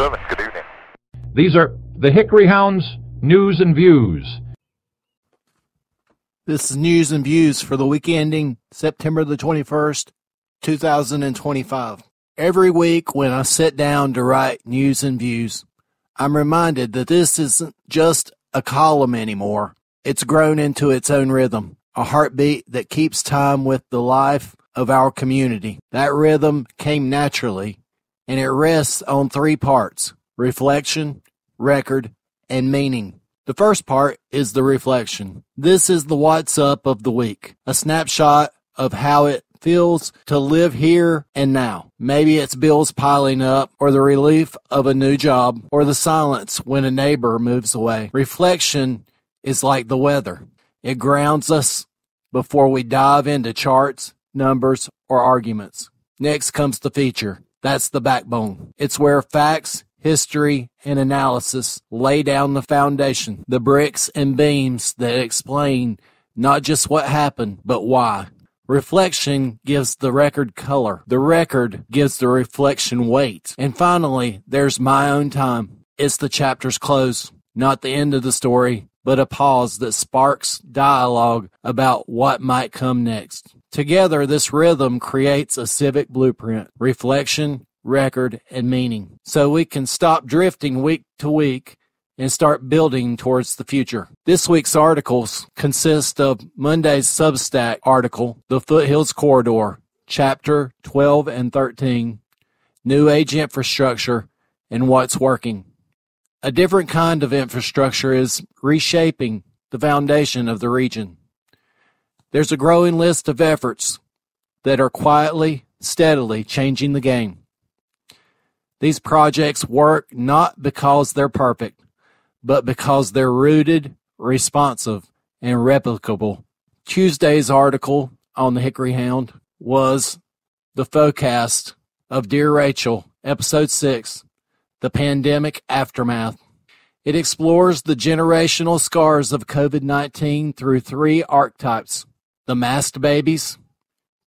service. Good evening. These are the Hickory Hound's News and Views. This is News and Views for the week ending September the 21st, 2025. Every week when I sit down to write News and Views, I'm reminded that this isn't just a column anymore. It's grown into its own rhythm, a heartbeat that keeps time with the life of our community. That rhythm came naturally, and it rests on three parts: reflection, record, and meaning. The first part is the reflection. This is the what's up of the week, a snapshot of how it feels to live here and now. Maybe it's bills piling up, or the relief of a new job, or the silence when a neighbor moves away. Reflection is like the weather. It grounds us before we dive into charts, numbers, or arguments. Next comes the feature. That's the backbone. It's where facts, history, and analysis lay down the foundation, the bricks and beams that explain not just what happened, but why. Reflection gives the record color. The record gives the reflection weight. And finally, there's my own time. It's the chapter's close, not the end of the story, but a pause that sparks dialogue about what might come next. Together, this rhythm creates a civic blueprint: reflection, record, and meaning, so we can stop drifting week to week and start building towards the future. This week's articles consist of Monday's Substack article, The Foothills Corridor, Chapter 12 and 13, New Age Infrastructure and What's Working. A different kind of infrastructure is reshaping the foundation of the region. There's a growing list of efforts that are quietly, steadily changing the game. These projects work not because they're perfect, but because they're rooted, responsive, and replicable. Tuesday's article on the Hickory Hound was the forecast of Dear Rachel, Episode 6, The Pandemic Aftermath. It explores the generational scars of COVID-19 through three archetypes: the masked babies,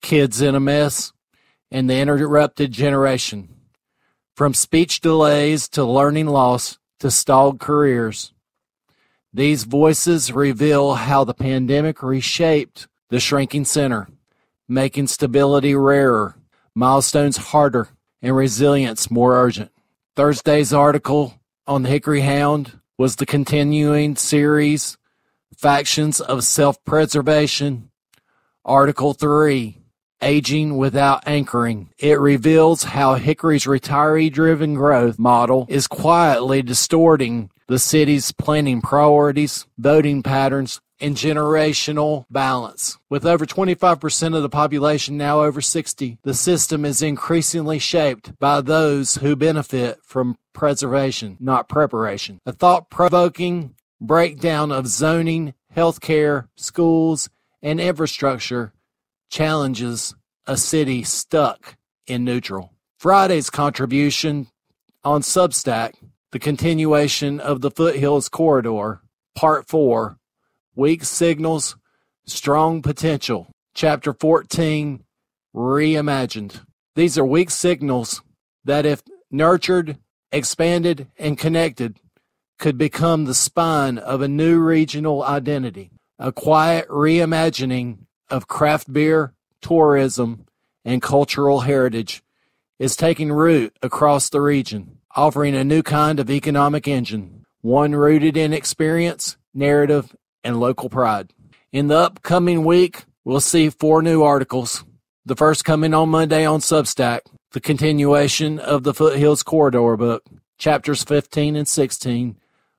kids in a mess, and the interrupted generation. From speech delays to learning loss to stalled careers, these voices reveal how the pandemic reshaped the shrinking center, making stability rarer, milestones harder, and resilience more urgent. Thursday's article on the Hickory Hound was the continuing series, Factions of Self-Preservation, Article 3, Aging Without Anchoring. It reveals how Hickory's retiree-driven growth model is quietly distorting the city's planning priorities, voting patterns, and generational balance. With over 25% of the population now over 60, the system is increasingly shaped by those who benefit from preservation, not preparation. A thought-provoking breakdown of zoning, healthcare, schools, and infrastructure challenges a city stuck in neutral. Friday's contribution on Substack, the continuation of the Foothills Corridor, Part 4, Weak Signals, Strong Potential, Chapter 14, Reimagined. These are weak signals that, if nurtured, expanded, and connected, could become the spine of a new regional identity, a quiet reimagining of craft beer, tourism, and cultural heritage is taking root across the region, offering a new kind of economic engine, one rooted in experience, narrative, and local pride. In the upcoming week, we'll see 4 new articles. The first coming on Monday on Substack, the continuation of the Foothills Corridor book, chapters 15 and 16,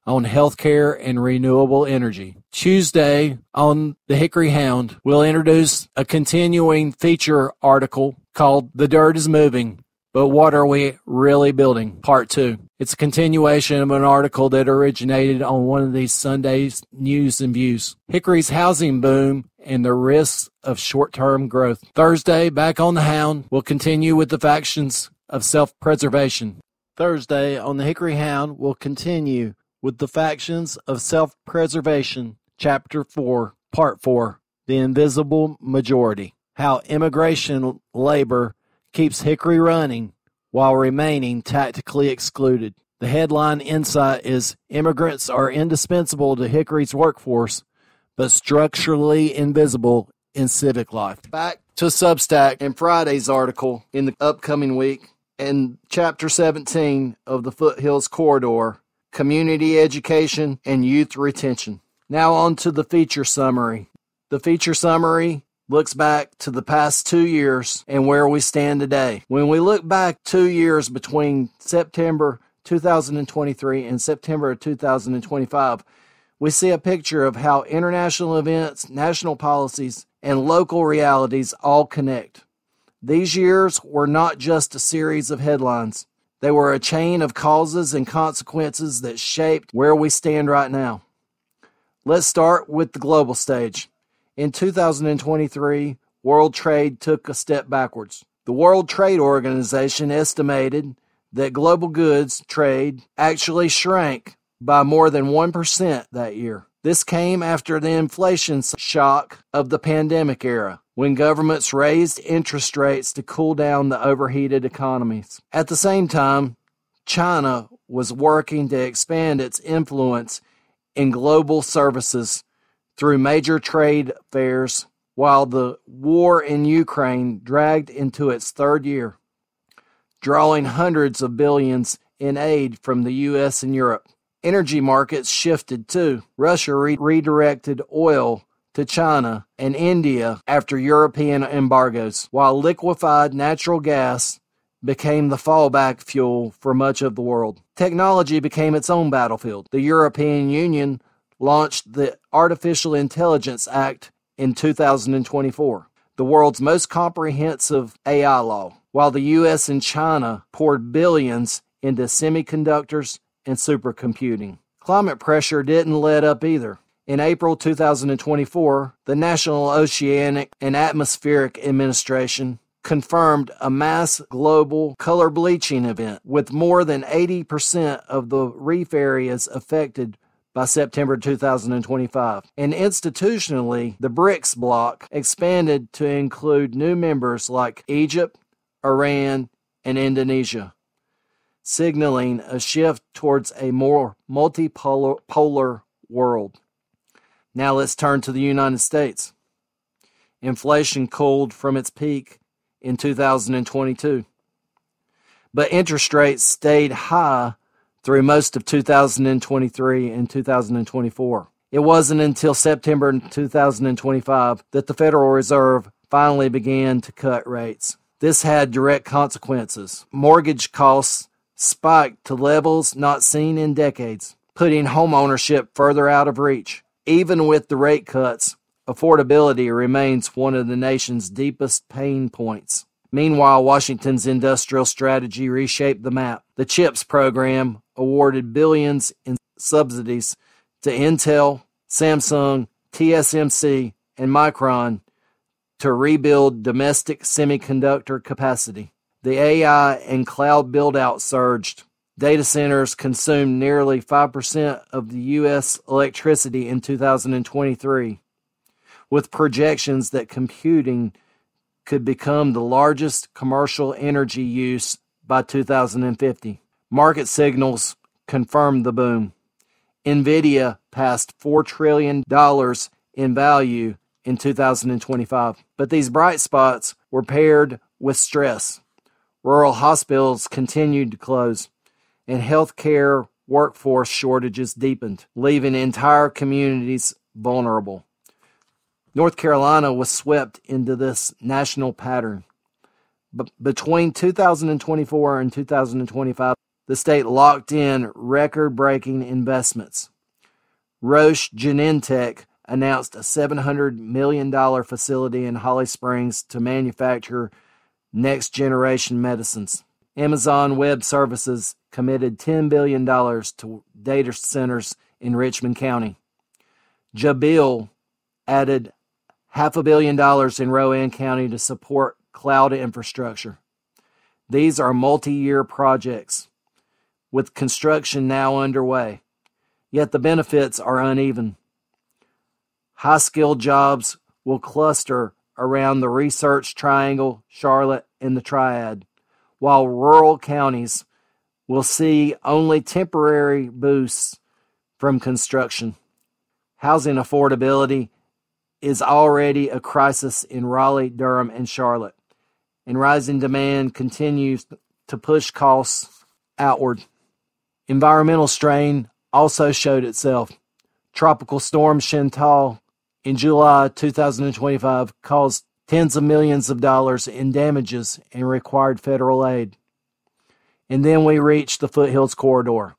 on healthcare and renewable energy. Tuesday on the Hickory Hound, we'll introduce a continuing feature article called The Dirt is Moving, but What Are We Really Building? Part 2. It's a continuation of an article that originated on one of these Sundays' News and Views. Hickory's housing boom and the risks of short-term growth. Thursday, back on the Hound, we'll continue with the factions of self-preservation. Thursday on the Hickory Hound, we'll continue with the factions of self-preservation, Chapter 4, Part 4, The Invisible Majority. How immigration labor keeps Hickory running while remaining tactically excluded. The headline insight is immigrants are indispensable to Hickory's workforce, but structurally invisible in civic life. Back to Substack and Friday's article in the upcoming week and Chapter 17 of the Foothills Corridor, Community Education and Youth Retention. Now on to the feature summary. The feature summary looks back to the past 2 years and where we stand today. When we look back 2 years between September 2023 and September 2025, we see a picture of how international events, national policies, and local realities all connect. These years were not just a series of headlines. They were a chain of causes and consequences that shaped where we stand right now. Let's start with the global stage. In 2023, world trade took a step backwards. The World Trade Organization estimated that global goods trade actually shrank by more than 1% that year. This came after the inflation shock of the pandemic era, when governments raised interest rates to cool down the overheated economies. At the same time, China was working to expand its influence in global services through major trade fairs, while the war in Ukraine dragged into its third year, drawing hundreds of billions in aid from the U.S. and Europe. Energy markets shifted too. Russia redirected oil to China and India after European embargoes, while liquefied natural gas became the fallback fuel for much of the world. Technology became its own battlefield. The European Union launched the Artificial Intelligence Act in 2024, the world's most comprehensive AI law, while the U.S. and China poured billions into semiconductors and supercomputing. Climate pressure didn't let up either. In April 2024, the National Oceanic and Atmospheric Administration confirmed a mass global color bleaching event, with more than 80% of the reef areas affected by September 2025. And institutionally, the BRICS bloc expanded to include new members like Egypt, Iran, and Indonesia, signaling a shift towards a more multipolar world. Now let's turn to the United States. Inflation cooled from its peak in 2022, but interest rates stayed high through most of 2023 and 2024. It wasn't until September 2025 that the Federal Reserve finally began to cut rates. This had direct consequences. Mortgage costs spiked to levels not seen in decades, putting homeownership further out of reach. Even with the rate cuts, affordability remains one of the nation's deepest pain points. Meanwhile, Washington's industrial strategy reshaped the map. The CHIPS program awarded billions in subsidies to Intel, Samsung, TSMC, and Micron to rebuild domestic semiconductor capacity. The AI and cloud buildout surged. Data centers consumed nearly 5% of the U.S. electricity in 2023, with projections that computing could become the largest commercial energy use by 2050. Market signals confirmed the boom. NVIDIA passed $4 trillion in value in 2025. But these bright spots were paired with stress. Rural hospitals continued to close, and healthcare workforce shortages deepened, leaving entire communities vulnerable. North Carolina was swept into this national pattern. But between 2024 and 2025, the state locked in record-breaking investments. Roche Genentech announced a $700 million facility in Holly Springs to manufacture next-generation medicines. Amazon Web Services committed $10 billion to data centers in Richmond County. Jabil added $500 million in Rowan County to support cloud infrastructure. These are multi-year projects, with construction now underway, yet the benefits are uneven. High-skilled jobs will cluster around the Research Triangle, Charlotte, and the Triad, while rural counties will see only temporary boosts from construction. Housing affordability is already a crisis in Raleigh, Durham, and Charlotte, and rising demand continues to push costs outward. Environmental strain also showed itself. Tropical Storm Chantal in July 2025 caused tens of millions of dollars in damages and required federal aid. And then we reached the Foothills Corridor,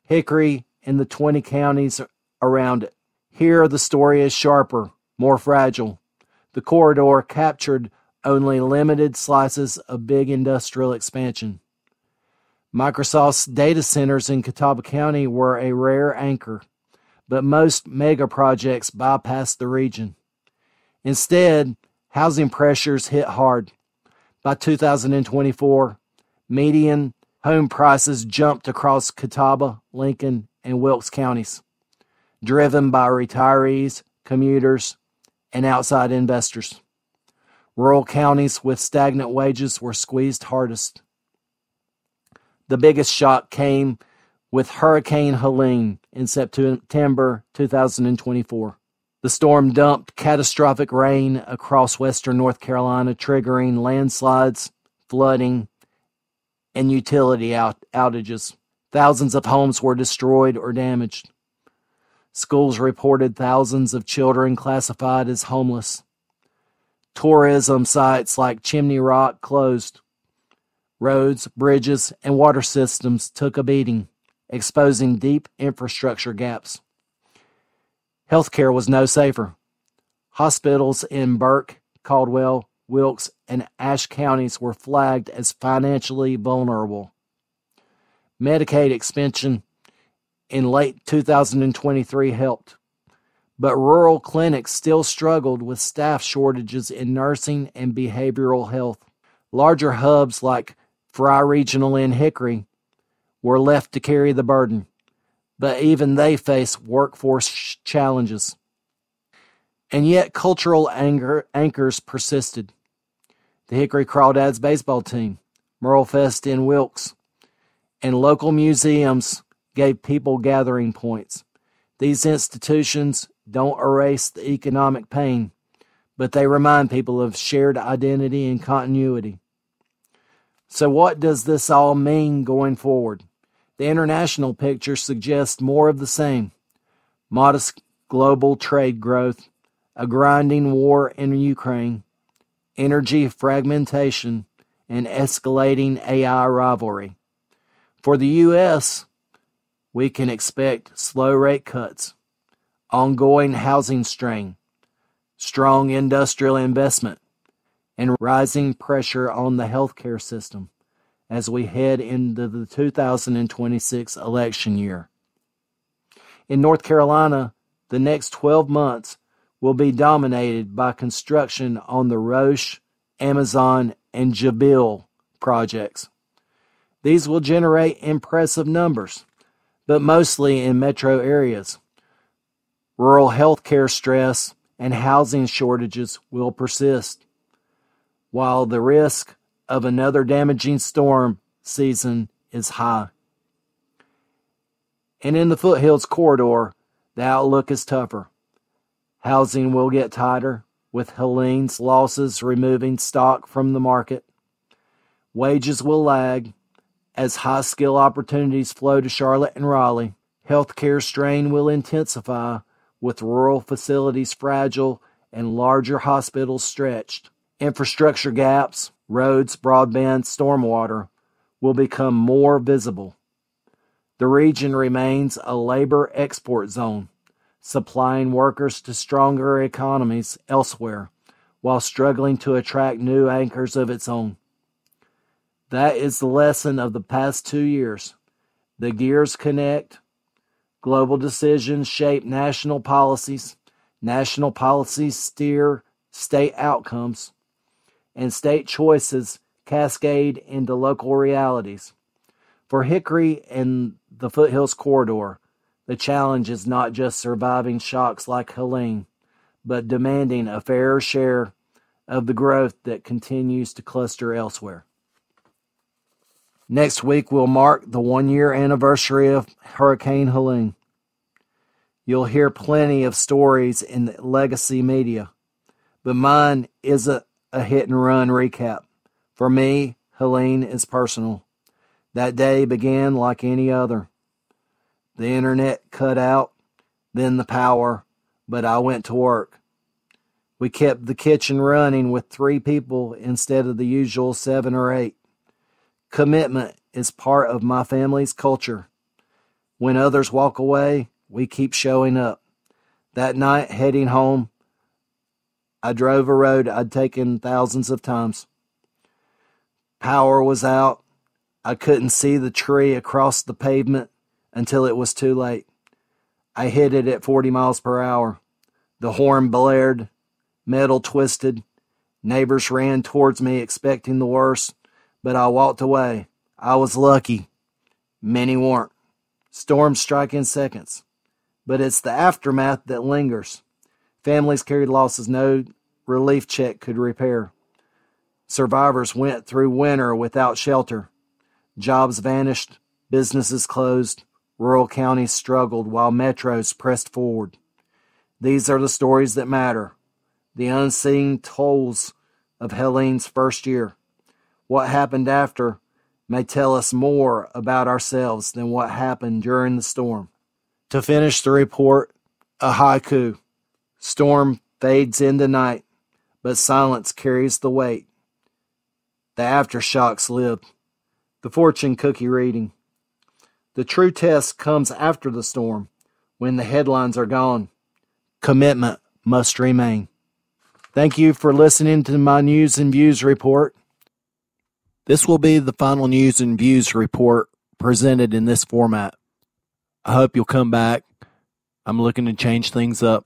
Hickory and the 20 counties around it. Here the story is sharper, more fragile. The corridor captured only limited slices of big industrial expansion. Microsoft's data centers in Catawba County were a rare anchor, but most mega projects bypassed the region. Instead, housing pressures hit hard. By 2024, median home prices jumped across Catawba, Lincoln, and Wilkes counties, driven by retirees, commuters, and outside investors. Rural counties with stagnant wages were squeezed hardest. The biggest shock came with Hurricane Helene in September 2024. The storm dumped catastrophic rain across western North Carolina, triggering landslides, flooding, and utility outages. Thousands of homes were destroyed or damaged. Schools reported thousands of children classified as homeless. Tourism sites like Chimney Rock closed. Roads, bridges, and water systems took a beating, exposing deep infrastructure gaps. Healthcare was no safer. Hospitals in Burke, Caldwell, Wilkes, and Ashe counties were flagged as financially vulnerable. Medicaid expansion in late 2023 helped, but rural clinics still struggled with staff shortages in nursing and behavioral health. Larger hubs like Fry Regional in Hickory were left to carry the burden, but even they face workforce challenges. And yet cultural anchors persisted. The Hickory Crawdads baseball team, Merle Fest in Wilkes, and local museums gave people gathering points. These institutions don't erase the economic pain, but they remind people of shared identity and continuity. So what does this all mean going forward? The international picture suggests more of the same. Modest global trade growth, a grinding war in Ukraine, energy fragmentation, and escalating AI rivalry. For the U.S., we can expect slow rate cuts, ongoing housing strain, strong industrial investment, and rising pressure on the healthcare system as we head into the 2026 election year. In North Carolina, the next 12 months will be dominated by construction on the Roche, Amazon, and Jabil projects. These will generate impressive numbers, but mostly in metro areas. Rural healthcare stress and housing shortages will persist, while the risk of another damaging storm season is high. And in the Foothills Corridor, the outlook is tougher. Housing will get tighter, with Helene's losses removing stock from the market. Wages will lag as high-skill opportunities flow to Charlotte and Raleigh. Healthcare strain will intensify, with rural facilities fragile and larger hospitals stretched. Infrastructure gaps, roads, broadband, stormwater, will become more visible. The region remains a labor export zone, supplying workers to stronger economies elsewhere, while struggling to attract new anchors of its own. That is the lesson of the past 2 years. The gears connect. Global decisions shape national policies steer state outcomes, and state choices cascade into local realities. For Hickory and the Foothills Corridor, the challenge is not just surviving shocks like Helene, but demanding a fairer share of the growth that continues to cluster elsewhere. Next week will mark the 1-year anniversary of Hurricane Helene. You'll hear plenty of stories in the legacy media, but mine isn't a hit-and-run recap. For me, Helene is personal. That day began like any other. The internet cut out, then the power, but I went to work. We kept the kitchen running with 3 people instead of the usual 7 or 8. Commitment is part of my family's culture. When others walk away, we keep showing up. That night, heading home, I drove a road I'd taken thousands of times. Power was out. I couldn't see the tree across the pavement until it was too late. I hit it at 40 miles per hour. The horn blared, metal twisted. Neighbors ran towards me expecting the worst, but I walked away. I was lucky. Many weren't. Storms strike in seconds, but it's the aftermath that lingers. Families carried losses no relief check could repair. Survivors went through winter without shelter. Jobs vanished, businesses closed, rural counties struggled while metros pressed forward. These are the stories that matter, the unseen tolls of Helene's first year. What happened after may tell us more about ourselves than what happened during the storm. To finish the report, a haiku. Storm fades into night, but silence carries the weight. The aftershocks live. The fortune cookie reading. The true test comes after the storm, when the headlines are gone. Commitment must remain. Thank you for listening to my News and Views report. This will be the final News and Views report presented in this format. I hope you'll come back. I'm looking to change things up.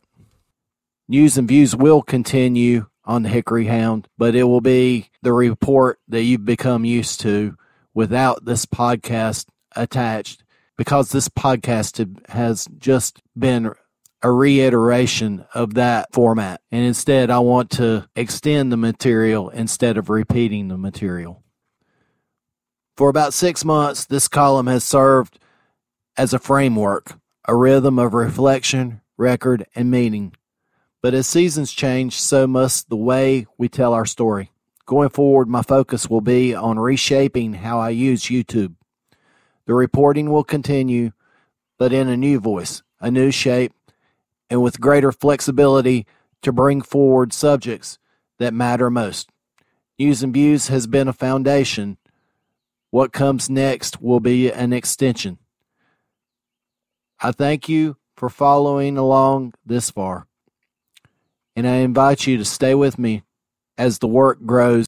News and Views will continue on the Hickory Hound, but it will be the report that you've become used to without this podcast attached, because this podcast has just been a reiteration of that format. And instead, I want to extend the material instead of repeating the material. For about 6 months, this column has served as a framework, a rhythm of reflection, record, and meaning. But as seasons change, so must the way we tell our story. Going forward, my focus will be on reshaping how I use YouTube. The reporting will continue, but in a new voice, a new shape, and with greater flexibility to bring forward subjects that matter most. News and Views has been a foundation. What comes next will be an extension. I thank you for following along this far, and I invite you to stay with me as the work grows